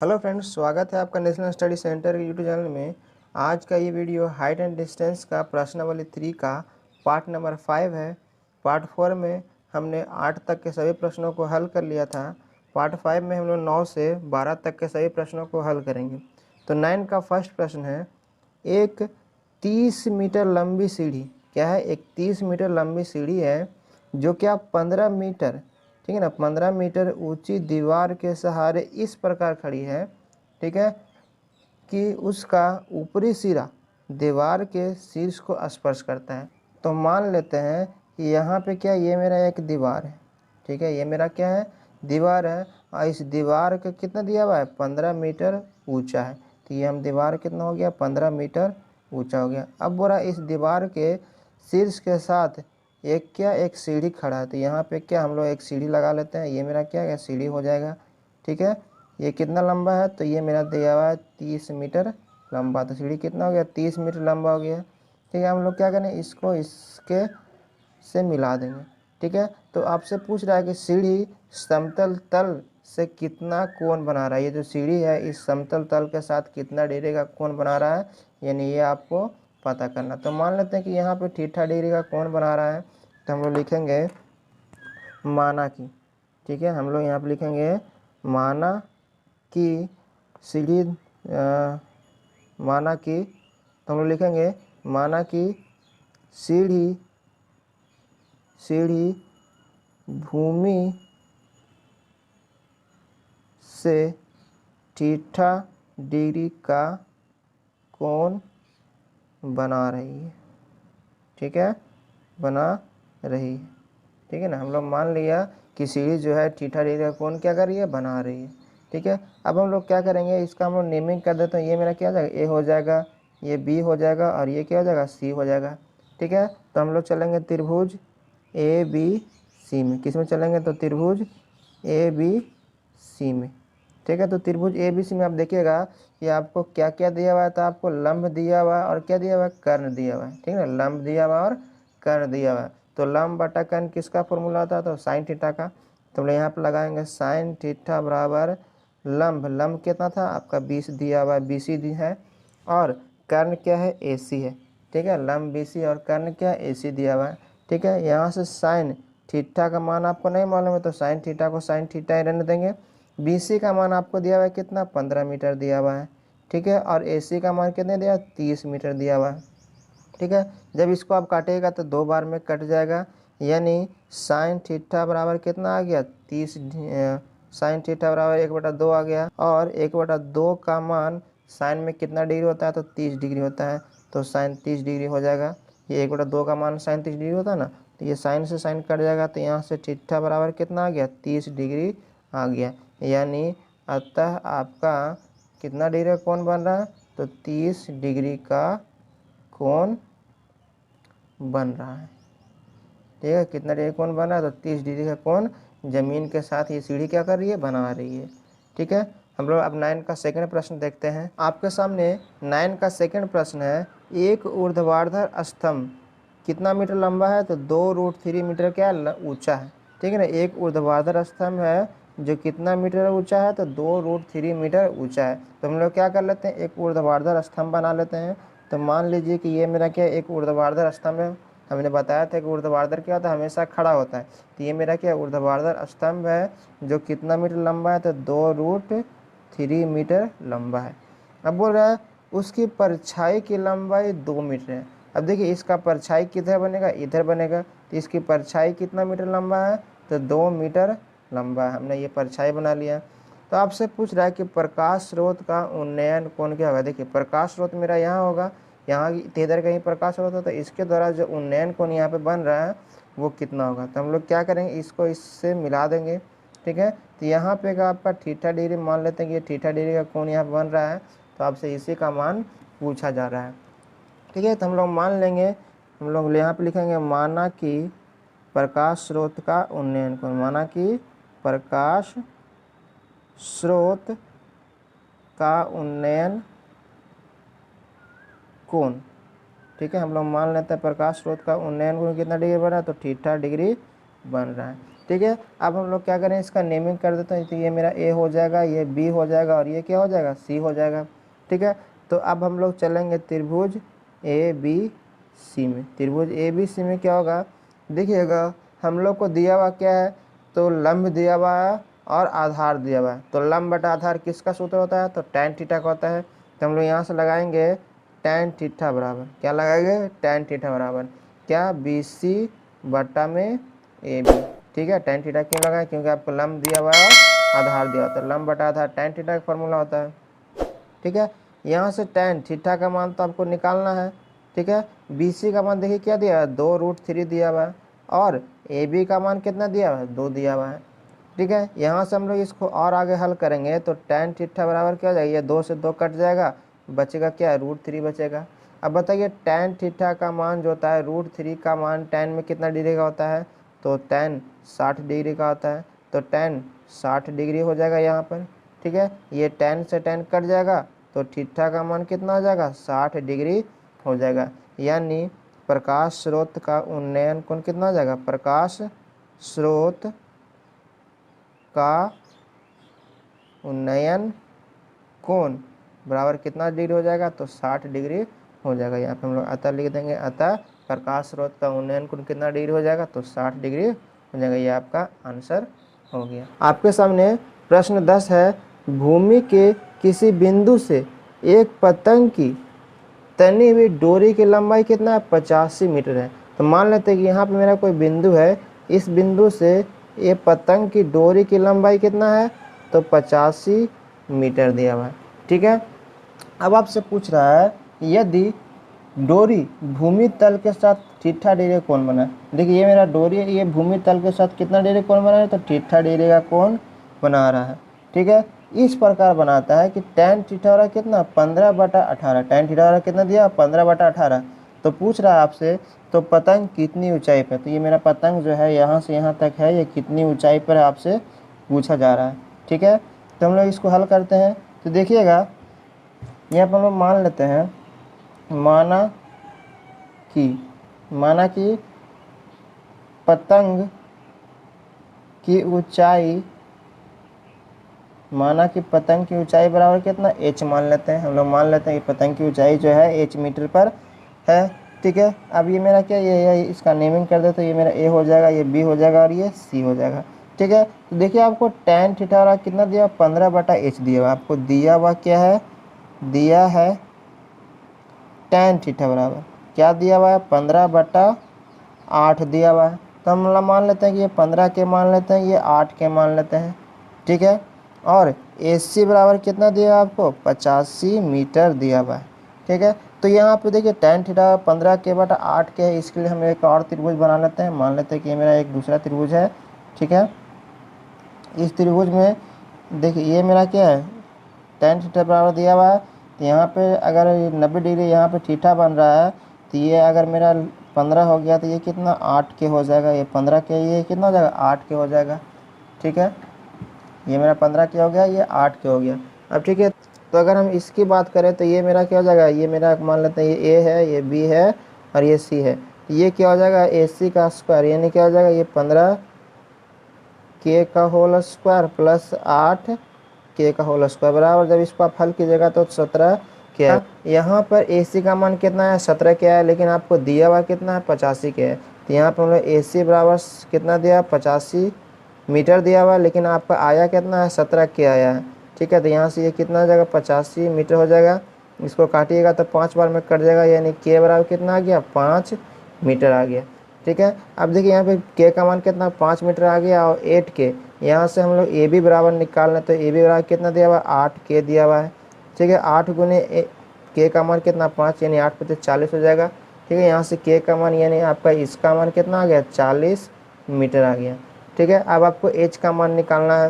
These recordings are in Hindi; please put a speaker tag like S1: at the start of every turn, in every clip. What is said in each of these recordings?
S1: हेलो फ्रेंड्स, स्वागत है आपका नेशनल स्टडी सेंटर के यूट्यूब चैनल में। आज का ये वीडियो हाइट एंड डिस्टेंस का प्रश्नावली 3 का पार्ट नंबर 5 है। पार्ट 4 में हमने 8 तक के सभी प्रश्नों को हल कर लिया था। पार्ट 5 में हम लोग 9 से 12 तक के सभी प्रश्नों को हल करेंगे। तो 9 का फर्स्ट प्रश्न है, एक 30 मीटर लंबी सीढ़ी, क्या है, एक 30 मीटर लंबी सीढ़ी है जो क्या 15 मीटर, ठीक है ना, 15 मीटर ऊंची दीवार के सहारे इस प्रकार खड़ी है, ठीक है, कि उसका ऊपरी सिरा दीवार के शीर्ष को स्पर्श करता है। तो मान लेते हैं कि यहाँ पे क्या, ये मेरा एक दीवार है, ठीक है, ये मेरा क्या है, दीवार है, और इस दीवार का कितना दिया हुआ है, 15 मीटर ऊंचा है। तो ये हम दीवार कितना हो गया, 15 मीटर ऊंचा हो गया। अब बोला इस दीवार के शीर्ष के साथ एक क्या, एक सीढ़ी खड़ा है। तो यहाँ पे क्या, हम लोग एक सीढ़ी लगा लेते हैं। ये मेरा क्या है, सीढ़ी हो जाएगा, ठीक है। ये कितना लंबा है, तो ये मेरा दिया हुआ है 30 मीटर लंबा। तो सीढ़ी कितना हो गया, 30 मीटर लंबा हो गया, ठीक है। हम लोग क्या करें, इसको इसके से मिला देंगे, ठीक है। तो आपसे पूछ रहा है कि सीढ़ी समतल तल से कितना कोण बना रहा है। ये जो सीढ़ी है इस समतल तल के साथ कितना डिग्री का कोण बना रहा है, यानी ये आपको पता करना। तो मान लेते हैं कि यहाँ पे थीटा डिग्री का कोण बना रहा है। तो हम लोग लिखेंगे माना की, ठीक है, हम लोग यहाँ पे लिखेंगे माना की सीढ़ी, माना की, तो हम लोग लिखेंगे माना की सीढ़ी भूमि से थीटा डिग्री का कोण बना रही है, ठीक है, बना रही है, ठीक है ना। हम लोग मान लिया कि सीढ़ी जो है थीटा डिग्री का कोण क्या कर रही है, बना रही है, ठीक है। अब हम लोग क्या करेंगे, इसका हम लोग नेमिंग कर देते हैं। ये मेरा क्या हो जाएगा, ए हो जाएगा, ये बी हो जाएगा, और ये क्या हो जाएगा, सी हो जाएगा, ठीक है। तो हम लोग चलेंगे त्रिभुज ए बी सी में। किस में चलेंगे, तो त्रिभुज ए बी सी में, ठीक है। तो त्रिभुज ए बी सी में आप देखिएगा कि आपको क्या क्या दिया हुआ है। तो आपको लंब दिया हुआ है और क्या दिया हुआ है, कर्ण दिया हुआ है, ठीक है ना, लंब दिया हुआ और कर्ण दिया हुआ है। तो लंब बटा कर्ण किसका फॉर्मूला होता है, तो साइन थीटा का। तो हम लोग यहाँ पर लगाएंगे साइन थीटा बराबर लंब, लंब कितना था आपका 20 दिया हुआ है, BC दी है, और कर्ण क्या है, AC है, ठीक है। लंब BC और कर्ण क्या है, AC दिया हुआ है, ठीक है। यहाँ से साइन थीटा का मान आपको नहीं मालूम है, तो साइन थीटा को साइन थीटा ही रहने देंगे। BC का मान आपको दिया हुआ है कितना, 15 मीटर दिया हुआ है, ठीक है, और AC का मान कितने दिया, 30 मीटर दिया हुआ है, ठीक है। जब इसको आप काटेगा तो 2 बार में कट जाएगा, यानी साइन थीटा बराबर कितना आ गया, 30, साइन थीटा बराबर 1/2 आ गया, और 1/2 का मान साइन में कितना डिग्री होता है, तो 30 डिग्री होता है। तो साइन 30 डिग्री हो जाएगा। ये 1/2 का मान साइन 30 डिग्री होता है ना, तो ये साइन से साइन कट जाएगा। तो यहाँ से थीटा बराबर कितना आ गया, 30 डिग्री आ गया, यानी अतः आपका कितना डिग्री का कोण बन रहा है, तो 30 डिग्री का कोण बन रहा है, ठीक है। कितना डिग्री कोण बन रहा है, तो 30 डिग्री का कोण जमीन के साथ ये सीढ़ी क्या कर रही है, बना रही है, ठीक है। हम लोग अब 9 का सेकंड प्रश्न देखते हैं। आपके सामने 9 का सेकंड प्रश्न है, एक ऊर्ध्वाधर स्तंभ कितना मीटर लंबा है, तो 2√3 मीटर क्या ऊंचा है, ठीक है ना। एक ऊर्ध्वाधर स्तंभ है जो कितना मीटर ऊंचा है, तो 2√3 मीटर ऊंचा है। तो हम लोग क्या कर लेते हैं, एक ऊर्ध्वाधर स्तंभ बना लेते हैं। तो मान लीजिए कि ये मेरा क्या, एक ऊर्ध्वाधर स्तंभ है। हमने बताया था कि ऊर्ध्वाधर क्या होता है, हमेशा खड़ा होता है। तो ये मेरा क्या, ऊर्ध्वाधर स्तंभ है जो कितना मीटर लंबा है, तो 2√3 मीटर लंबा है। अब बोल रहा है उसकी परछाई की लंबाई 2 मीटर है। अब देखिए इसका परछाई किधर बनेगा, इधर बनेगा। तो इसकी परछाई कितना मीटर लंबा है, तो 2 मीटर लंबा है। हमने ये परछाई बना लिया। तो आपसे पूछ रहा है कि प्रकाश स्रोत का उन्नयन कोण क्या होगा। देखिए प्रकाश स्रोत मेरा यहाँ होगा, यहाँ इधर कहीं प्रकाश स्रोत होता है, इसके द्वारा जो उन्नयन कोण यहाँ पे बन रहा है वो कितना होगा। तो हम लोग क्या करेंगे, इसको इससे मिला देंगे, ठीक है। तो यहाँ पे का आपका थीटा डिग्री मान लेते हैं कि ये थीटा डिग्री का कोण यहाँ बन रहा है, तो आपसे इसी का मान पूछा जा रहा है, ठीक है। तो हम लोग मान लेंगे, हम लोग यहाँ पे लिखेंगे माना कि प्रकाश स्रोत का उन्नयन कोण, माना कि प्रकाश स्रोत का उन्नयन कोण, ठीक है। हम लोग मान लेते हैं प्रकाश स्रोत का उन्नयन कोण कितना डिग्री बन रहा है, तो थीटा डिग्री बन रहा है। ठीक है। अब हम लोग क्या करें, इसका नेमिंग कर देते हैं। तो ये मेरा ए हो जाएगा, ये बी हो जाएगा और ये क्या हो जाएगा, सी हो जाएगा। ठीक है। तो अब हम लोग चलेंगे त्रिभुज ए बी सी में। त्रिभुज ए बी सी में क्या होगा, देखिएगा हम लोग को दिया हुआ क्या है, तो लंब दिया हुआ है और आधार दिया हुआ है। तो लंब बटा आधार किसका सूत्र होता है, तो tan थीटा का होता है। तो हम लोग यहाँ से लगाएंगे tan थीटा बराबर, क्या लगाएंगे, tan थीटा बराबर क्या, बी सी बटा में ए बी। ठीक है। tan थीटा क्यों लगाए, क्योंकि आपको लंब दिया हुआ है और आधार दिया होता है। लंब बटा आधार tan थीटा का फॉर्मूला होता है। ठीक है। यहाँ से tan थीटा का मान तो आपको निकालना है। ठीक है। बी सी का मान देखिए क्या दिया है, 2√3 दिया हुआ है और ए बी का मान कितना दिया हुआ है, 2 दिया हुआ है। ठीक है। यहाँ से हम लोग इसको और आगे हल करेंगे तो tan थीटा बराबर क्या हो जाएगा, ये 2 से 2 कट जाएगा, बचेगा क्या, √3 बचेगा। अब बताइए tan थीटा का मान जो होता है, √3 का मान tan में कितना डिग्री का होता है, तो tan 60 डिग्री का होता है। तो tan 60 डिग्री हो जाएगा यहाँ पर। ठीक है। ये tan से tan कट जाएगा तो थीटा का मान कितना हो जाएगा, 60 डिग्री हो जाएगा। यानी प्रकाश स्रोत का उन्नयन कोण कितना हो जाएगा, प्रकाश स्रोत का उन्नयन कोण बराबर कितना डिग्री हो जाएगा, तो 60 डिग्री हो जाएगा। यहाँ पे हम लोग अतः लिख देंगे, अतः प्रकाश स्रोत का उन्नयन कोण कितना डिग्री हो जाएगा, तो 60 डिग्री हो जाएगा। ये आपका आंसर हो गया। आपके सामने प्रश्न 10 है, भूमि के किसी बिंदु से एक पतंग की तनी हुई डोरी की लंबाई कितना है, 85 मीटर है। तो मान लेते हैं कि यहाँ पे मेरा कोई बिंदु है, इस बिंदु से ये पतंग की डोरी की लंबाई कितना है, तो 85 मीटर दिया हुआ है। ठीक है। अब आपसे पूछ रहा है, यदि डोरी भूमि तल के साथ थीटा डिग्री कोण बना है। देखिए ये मेरा डोरी है, ये भूमि तल के साथ कितना डिग्री कोण बना है, तो थीटा डिग्री का कोण बना रहा है। ठीक है। इस प्रकार बनाता है कि tan थीटा वाला कितना, 15/18। tan थीटा वाला कितना दिया, 15/18। तो पूछ रहा है आपसे, तो पतंग कितनी ऊंचाई पर, तो ये मेरा पतंग जो है यहाँ से यहाँ तक है, ये कितनी ऊंचाई पर है आपसे पूछा जा रहा है। ठीक है। तो हम लोग इसको हल करते हैं। तो देखिएगा यहाँ पर हम लोग मान लेते हैं, माना कि पतंग की ऊंचाई, माना कि पतंग की ऊंचाई बराबर कितना, h मान लेते हैं। हम लोग मान लेते हैं कि पतंग की ऊंचाई जो है h मीटर पर है। ठीक है। अब ये मेरा क्या, ये इसका नेमिंग कर दे तो ये मेरा a हो जाएगा, ये b हो जाएगा और ये c हो जाएगा। ठीक है। तो देखिए आपको tan थीटा वाला कितना दिया, 15/h दिया हुआ। आपको दिया हुआ क्या है, दिया है tan थीटा बराबर क्या दिया हुआ है, 15/8 दिया हुआ है। तो हम लोग मान लेते हैं कि ये 15 के मान लेते हैं, ये 8 के मान लेते हैं। ठीक है। और AC बराबर कितना दिया है आपको, 85 मीटर दिया हुआ है। ठीक है। तो यहाँ पे देखिए tan थीटा 15 के/8 के है, इसके लिए हम एक और त्रिभुज बना लेते हैं। मान लेते हैं कि ये मेरा एक दूसरा त्रिभुज है। ठीक है। इस त्रिभुज में देखिए ये मेरा क्या है, tan थीटा बराबर दिया हुआ है। तो यहाँ पे अगर 90 डिग्री यहाँ पे थीटा बन रहा है, तो ये अगर मेरा 15 हो गया तो ये कितना 8 के हो जाएगा, ये 15 के, ये कितना हो जाएगा 8 के हो जाएगा। ठीक है। ये मेरा 15 के हो गया, ये 8 के हो गया। अब ठीक है। तो अगर हम इसकी बात करें तो ये मेरा क्या हो जाएगा, ये मेरा मान लेते हैं ये A है, ये B है और ये C है। ये क्या हो जाएगा, AC का स्क्वायर, यानी क्या हो जाएगा, ये 15 K का होल स्क्वायर प्लस 8 K का होल स्क्वायर बराबर, जब इसको आप हल कीजिएगा तो 17 K। यहाँ पर AC का मान कितना है, 17 K है, लेकिन आपको दिया हुआ कितना है, 85 K है। तो यहाँ पर हम लोग AC बराबर कितना दिया, 85 मीटर दिया हुआ है, लेकिन आपका आया कितना है, 17 K आया है। ठीक है। तो यहाँ से ये कितना हो जाएगा, 85 मीटर हो जाएगा। इसको काटिएगा तो 5 बार में कट जाएगा, यानी K बराबर कितना आ गया, 5 मीटर आ गया। ठीक है। अब देखिए यहाँ पे K का मान कितना, 5 मीटर आ गया और 8 K। यहाँ से हम लोग AB बराबर निकालना, तो AB बराबर कितना दिया हुआ है, 8 K दिया हुआ है। ठीक है। 8 गुने K का मान कितना, 5, यानी 8 × 40 हो जाएगा। ठीक है। यहाँ से K का मान यानी आपका इसका मान कितना आ गया, 40 मीटर आ गया। ठीक है। अब आपको H का मान निकालना है।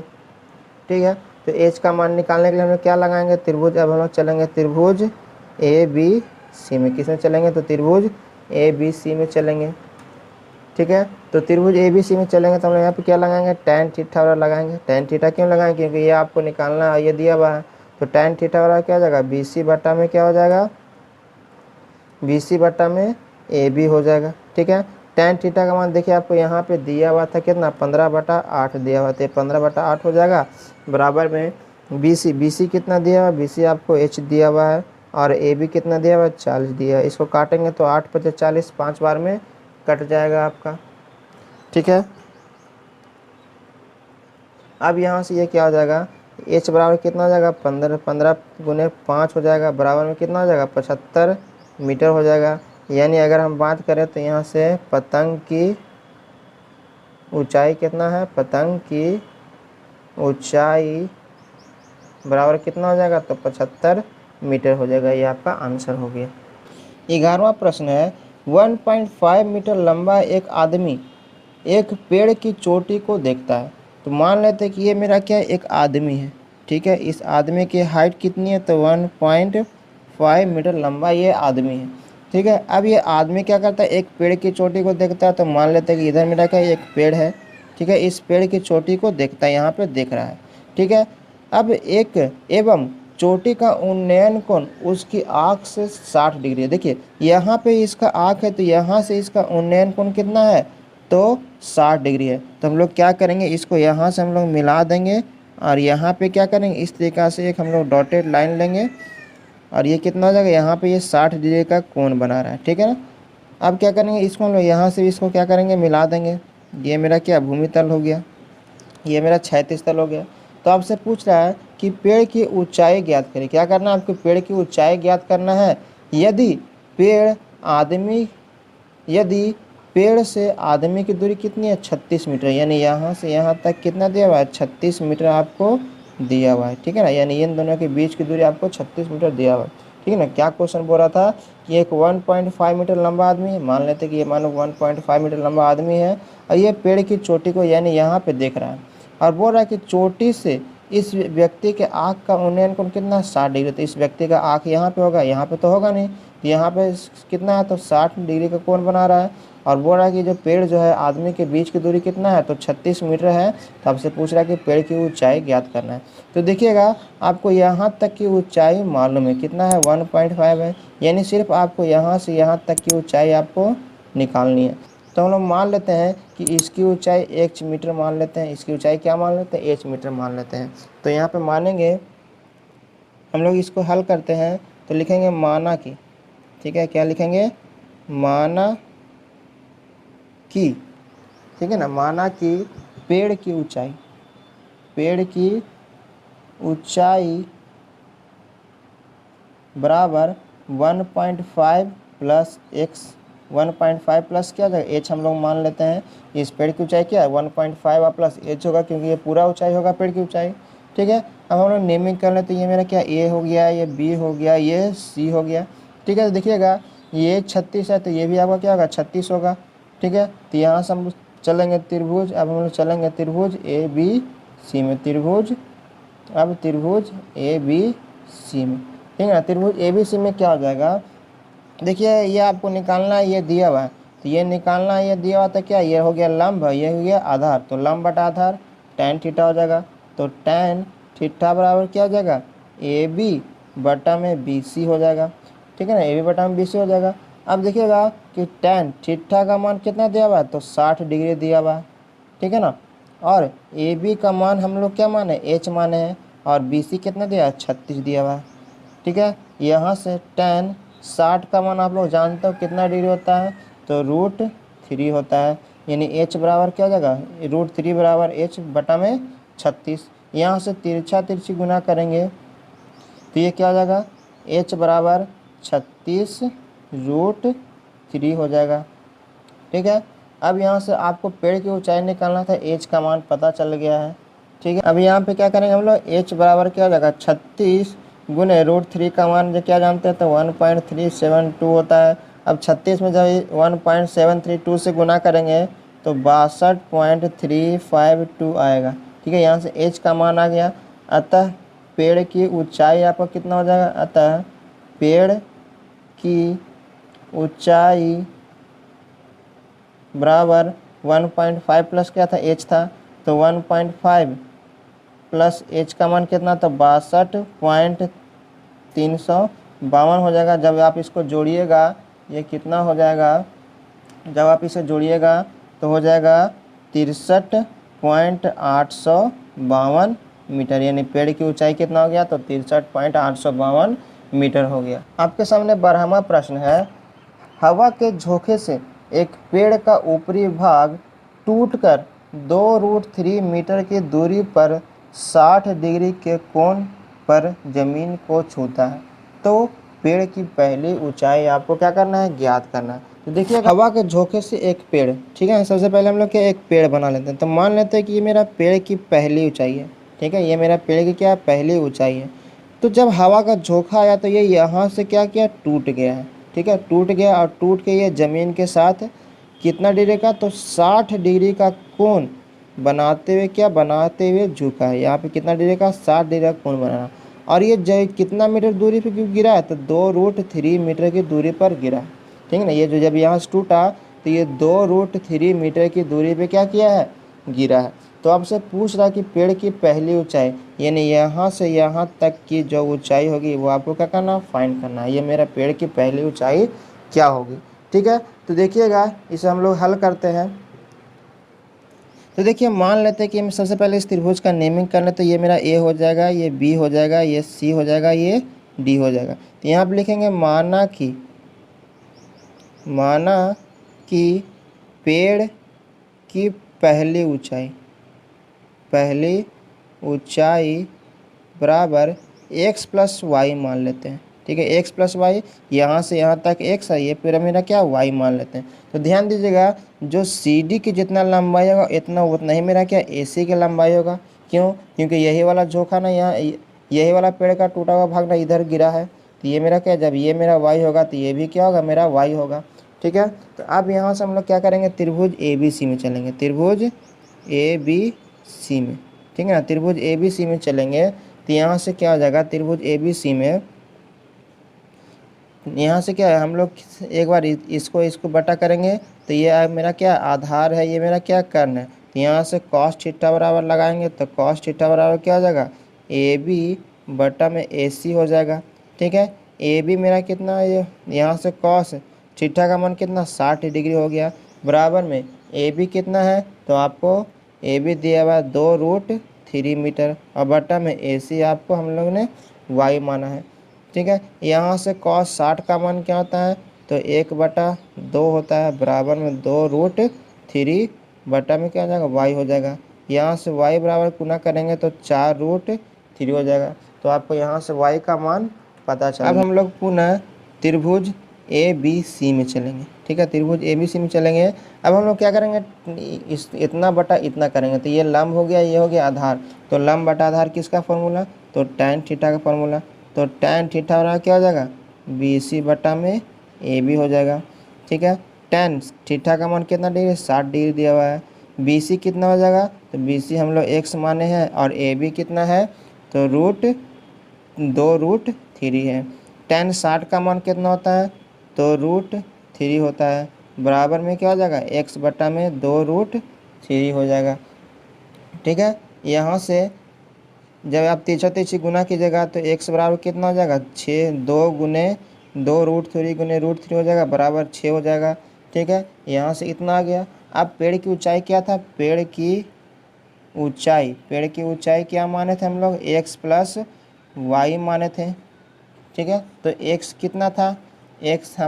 S1: ठीक है। तो H का मान निकालने के लिए हम लोग क्या लगाएंगे, त्रिभुज। अब हम लोग चलेंगे त्रिभुज ABC में। किस में चलेंगे, तो त्रिभुज ABC में चलेंगे। ठीक है। तो त्रिभुज ABC में चलेंगे तो हम लोग यहाँ पे क्या लगाएंगे, tan थीटा वाला लगाएंगे। tan थीटा क्यों लगाएंगे, क्योंकि ये आपको निकालना है, ये दिया हुआ है। तो tan थीटा वाला क्या हो जाएगा, BC बटा में क्या हो जाएगा, BC बटा में AB हो जाएगा। ठीक है। tan थीटा का मान देखिए आपको यहाँ पे दिया हुआ था कितना 15/8 दिया हुआ था, 15/8 हो जाएगा बराबर में BC कितना दिया हुआ, BC आपको H दिया हुआ है और AB कितना दिया हुआ है 40 दिया है। इसको काटेंगे तो 8 × 50 40 5 बार में कट जाएगा आपका, ठीक है। अब यहाँ से ये क्या हो जाएगा, H बराबर कितना हो जाएगा 15 × 5 हो जाएगा बराबर में कितना हो जाएगा 75 मीटर हो जाएगा। यानी अगर हम बात करें तो यहाँ से पतंग की ऊंचाई कितना है, पतंग की ऊंचाई बराबर कितना हो जाएगा, तो 75 मीटर हो जाएगा। ये आपका आंसर हो गया। 11वां प्रश्न है 1.5 मीटर लंबा एक आदमी एक पेड़ की चोटी को देखता है। तो मान लेते हैं कि ये मेरा क्या है, एक आदमी है, ठीक है। इस आदमी की हाइट कितनी है, तो 1.5 मीटर लंबा ये आदमी है, ठीक है। अब ये आदमी क्या करता है, एक पेड़ की चोटी को देखता है। तो मान लेते हैं कि इधर मेरा क्या एक पेड़ है, ठीक है। इस पेड़ की चोटी को देखता है, यहाँ पे देख रहा है, ठीक है। अब एक एवं चोटी का उन्नयन कोण उसकी आँख से 60 डिग्री है। देखिए यहाँ पे इसका आँख है, तो यहाँ से इसका उन्नयन कोण कितना है, तो 60 डिग्री है। तो हम लोग क्या करेंगे, इसको यहाँ से हम लोग मिला देंगे और यहाँ पे क्या करेंगे, इस तरीक़ा से एक हम लोग डॉटेड लाइन लेंगे और ये कितना हो जाएगा, यहाँ पे ये 60 डिग्री का कोण बना रहा है, ठीक है ना। अब क्या करेंगे, इसको हम लोग यहाँ से इसको क्या करेंगे, मिला देंगे। ये मेरा क्या भूमि तल हो गया, ये मेरा क्षैतिज तल हो गया। तो आपसे पूछ रहा है कि पेड़ की ऊंचाई ज्ञात करें। क्या करना है आपको, पेड़ की ऊंचाई ज्ञात करना है। यदि पेड़ से आदमी की दूरी कितनी है, 36 मीटर, यानी यहाँ से यहाँ तक कितना दिया हुआ है, 36 मीटर आपको दिया हुआ है, ठीक है ना। यानी इन दोनों के बीच की दूरी आपको 36 मीटर दिया हुआ है, ठीक है ना। क्या क्वेश्चन बोल रहा था कि एक 1.5 मीटर लंबा आदमी है, मान लेते कि ये मानो 1.5 मीटर लंबा आदमी है और ये पेड़ की चोटी को यानी यहाँ पे देख रहा है और बोल रहा है कि चोटी से इस व्यक्ति के आँख का उन्नयन कोण कितना, 60 डिग्री। तो इस व्यक्ति का आँख यहाँ पे होगा, यहाँ पे तो होगा नहीं, यहाँ पे कितना है, तो 60 डिग्री का कोण बना रहा है। और बोल रहा है कि जो पेड़ जो है आदमी के बीच की दूरी कितना है, तो 36 मीटर है। तो आपसे पूछ रहा है कि पेड़ की ऊंचाई ज्ञात करना है। तो देखिएगा आपको यहाँ तक की ऊंचाई मालूम है, कितना है, 1.5 है। यानी सिर्फ आपको यहाँ से यहाँ तक की ऊंचाई आपको निकालनी है। तो हम लोग मान लेते हैं कि इसकी ऊंचाई h मीटर मान लेते हैं, इसकी ऊंचाई क्या मान लेते हैं, h मीटर मान लेते हैं। तो यहाँ पे मानेंगे हम लोग, इसको हल करते हैं तो लिखेंगे माना की, ठीक है। क्या लिखेंगे, माना की, ठीक है ना। माना कि पेड़ की ऊंचाई बराबर 1.5 प्लस x, 1.5 प्लस क्या जाएगा h हम लोग मान लेते हैं। इस पेड़ की ऊंचाई क्या है 1.5 और प्लस h होगा, क्योंकि ये पूरा ऊंचाई होगा पेड़ की ऊंचाई, ठीक है। अब हम लोग नेमिंग कर लेते हैं। ये मेरा क्या a हो गया, ये b हो गया, ये c हो गया, ठीक है। तो देखिएगा ये 36 है, तो ये भी आपका क्या होगा 36 होगा, ठीक है। तो यहाँ से हम चलेंगे त्रिभुज, अब हम लोग चलेंगे त्रिभुज ABC में, त्रिभुज ABC में, ठीक है ना। त्रिभुज ABC में क्या हो जाएगा, देखिए ये आपको निकालना है, ये दिया हुआ है, तो ये निकालना है, ये दिया हुआ था क्या, ये हो गया लंब, ये हो गया आधार, तो लंब बटा आधार tan थीटा हो जाएगा। तो tan थीटा बराबर क्या हो जाएगा, AB बटा में BC हो जाएगा, ठीक है ना। AB बटा में BC हो जाएगा। अब देखिएगा कि tan थीटा का मान कितना दिया हुआ है, तो 60 डिग्री दिया हुआ है, ठीक है ना। और AB का मान हम लोग क्या माने, h माने हैं, और BC कितना दिया है, 36 दिया हुआ है, ठीक है। यहाँ से tan 60 का मान आप लोग जानते हो कितना डिग्री होता है, तो √3 होता है। यानी h बराबर क्या हो जाएगा, √3 बराबर h बटा में 36। यहाँ से तिरछा तिरछी गुना करेंगे तो ये क्या हो जाएगा, h बराबर 36 √3 हो जाएगा, ठीक है। अब यहाँ से आपको पेड़ की ऊंचाई निकालना था, h का मान पता चल गया है, ठीक है। अब यहाँ पे क्या करेंगे हम लोग, h बराबर क्या हो जाएगा 36 गुने √3 का मान जो क्या जानते हैं, तो 1.372 होता है। अब 36 में जब 1.732 से गुना करेंगे तो 62.352 आएगा, ठीक है। यहाँ से h का मान आ गया। अतः पेड़ की ऊंचाई आपका कितना हो जाएगा, अतः पेड़ की ऊंचाई बराबर 1.5 प्लस क्या था, h था, तो 1.5 प्लस h का मान कितना, तो 62.352 हो जाएगा। जब आप इसको जोड़िएगा ये कितना हो जाएगा, जब आप इसे जोड़िएगा तो हो जाएगा 63.852 मीटर, यानी पेड़ की ऊंचाई कितना हो गया, तो 63.852 मीटर हो गया। आपके सामने 12वां प्रश्न है, हवा के झोंके से एक पेड़ का ऊपरी भाग टूटकर 2√3 मीटर की दूरी पर 60 डिग्री के कोण पर जमीन को छूता है, तो पेड़ की पहली ऊंचाई आपको क्या करना है, ज्ञात करना है। तो देखिए हवा के झोंके से एक पेड़, ठीक है, सबसे पहले हम लोग क्या एक पेड़ बना लेते हैं। तो मान लेते हैं कि ये मेरा पेड़ की पहली ऊंचाई है, ठीक है, ये मेरा पेड़ की क्या पहली ऊंचाई है। तो जब हवा का झोंका आया तो ये यहाँ से क्या किया, टूट गया है, ठीक है, टूट गया और टूट के ये ज़मीन के साथ कितना डिग्री का, तो 60 डिग्री का कोण बनाते हुए क्या, बनाते हुए झुका है। यहाँ पे कितना डिग्री का, 60 डिग्री का कोण बनाना। और ये कितना मीटर दूरी पे क्यों गिरा है, तो 2√3 मीटर की दूरी पर गिरा है, ठीक है ना। ये जो जब यहाँ से टूटा तो ये 2√3 मीटर की दूरी पे क्या किया है, गिरा है। तो आपसे पूछ रहा है कि पेड़ की पहली ऊंचाई, यानी यहाँ से यहाँ तक की जो ऊंचाई होगी वो आपको क्या करना, फाइंड करना है। ये मेरा पेड़ की पहली ऊंचाई क्या होगी, ठीक है। तो देखिएगा इसे हम लोग हल करते हैं। तो देखिए मान लेते हैं कि हम सबसे पहले इस त्रिभुज का नेमिंग कर लें। तो ये मेरा ए हो जाएगा, ये बी हो जाएगा, ये सी हो जाएगा, ये डी हो जाएगा। तो यहाँ पर लिखेंगे माना कि पेड़ की पहली ऊंचाई बराबर x + y मान लेते हैं, ठीक है, x + y, यहाँ से यहाँ तक x है, ये पूरा मेरा क्या y मान लेते हैं। तो ध्यान दीजिएगा जो CD की जितना लंबाई होगा इतना उतना ही मेरा क्या AC की लंबाई होगा। क्यों, क्योंकि यही वाला झोंका ना यहाँ, यही वाला पेड़ का टूटा हुआ भाग ना इधर गिरा है। तो ये मेरा क्या, जब ये मेरा y होगा तो ये भी क्या होगा, मेरा y होगा, ठीक है। तो अब यहाँ से हम लोग क्या करेंगे, त्रिभुज ABC में चलेंगे, त्रिभुज ABC में, ठीक है ना, त्रिभुज ABC में चलेंगे। तो यहाँ से क्या हो जाएगा, त्रिभुज ABC में यहाँ से क्या है, हम लोग एक बार इसको बटा करेंगे तो ये मेरा क्या आधार है, ये मेरा क्या कर्ण है। तो यहाँ से cos थीटा बराबर लगाएंगे तो cos थीटा बराबर क्या हो जाएगा, AB बटा में AC हो जाएगा, ठीक है। AB मेरा कितना है, यहाँ से cos थीटा का मान कितना 60 डिग्री हो गया, बराबर में AB कितना है, तो आपको AB दिया हुआ 2√3 मीटर और बटा में AC आपको हम लोग ने y माना है, ठीक है। यहाँ से cos 60 का मान क्या होता है, तो 1/2 होता है, बराबर में 2√3 बटा में क्या हो जाएगा, y हो जाएगा। यहाँ से y बराबर गुना करेंगे तो 4√3 हो जाएगा। तो आपको यहाँ से y का मान पता चला। अब हम लोग पुनः त्रिभुज ABC में चलेंगे, ठीक है, त्रिभुज ABC में चलेंगे। अब हम लोग क्या करेंगे, इतना बटा इतना करेंगे। तो ये लंब हो गया, ये हो गया आधार। तो लंब बटा आधार किसका फॉर्मूला, तो tan थीटा का फॉर्मूला। तो tan थीटा बराबर क्या हो जाएगा, BC बटा में AB हो जाएगा, ठीक है। tan थीटा का मान कितना डिग्री, 60 डिग्री दिया हुआ है। BC कितना हो जाएगा, तो BC हम लोग x माने हैं और AB कितना है, तो √2√3 है। tan 60 का मान कितना होता है, तो √3 होता है, बराबर में क्या हो जाएगा, x बटा में 2√3 हो जाएगा, ठीक है। यहाँ से जब आप तीसरा गुना कीजिएगा तो x बराबर कितना हो जाएगा, 6, 2 गुने 2√3 गुने √3 हो जाएगा, बराबर 6 हो जाएगा, ठीक है। यहाँ से इतना आ गया। अब पेड़ की ऊंचाई क्या था, पेड़ की ऊंचाई क्या माने थे हम लोग, x + y माने थे, ठीक है। तो x कितना था, x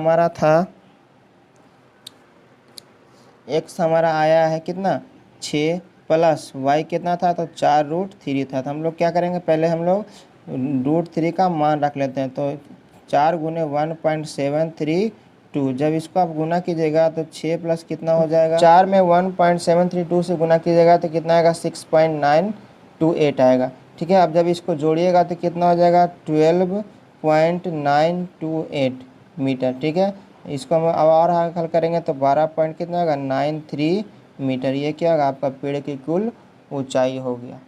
S1: हमारा आया है कितना 6 + y कितना था, तो 4√3 था। तो हम लोग क्या करेंगे, पहले हम लोग √3 का मान रख लेते हैं। तो 4 गुने 1.732, जब इसको आप गुना कीजिएगा तो 6 प्लस कितना हो जाएगा, 4 में 1.732 से गुना कीजिएगा तो कितना आएगा, 6.928 आएगा, ठीक है। अब जब इसको जोड़िएगा तो कितना हो जाएगा, 12.928 मीटर, ठीक है। इसको हम अब और हल करेंगे तो 12 कितना होगा 93 मीटर। ये क्या होगा, आपका पेड़ की कुल ऊंचाई हो गया।